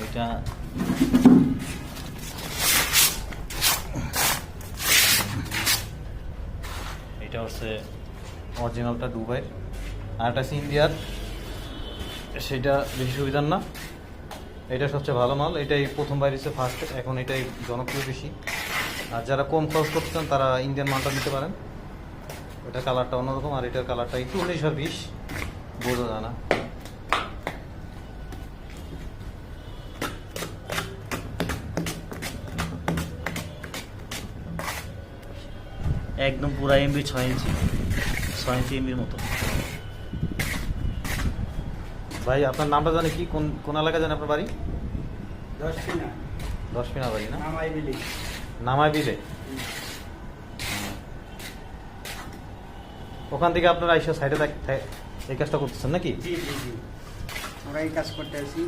এটা এটা হচ্ছে অরিজিনালটা দুবাইয়ের, আর এটা হচ্ছে ইন্ডিয়ার, সেটা বেশি সুবিধার না। এটা সবচেয়ে ভালো মাল, এটাই প্রথম বাইরেছে ফার্স্টে, এখন এটাই জনপ্রিয় বেশি। আর যারা কম খরচ করতে চান তারা ইন্ডিয়ান মালটা নিতে পারেন। এটা কালারটা অন্যরকম, আর এটার কালারটা একটু 1920 বোঝা যায় না। একদম পুরা এমবি 6 ইঞ্চি, 6 ইঞ্চি এমবির মতো। ভাই আপনার নামটা জানি কি, কোন কোন এলাকা জানি আপনার বাড়ি? 10 বাড়ি না, নামাই বিলে। ওখান থেকে আপনারা এসে সাইডে এই কাজটা করতেছেন নাকি? জি জি জি, আমরা এই কাজ করতে আছি।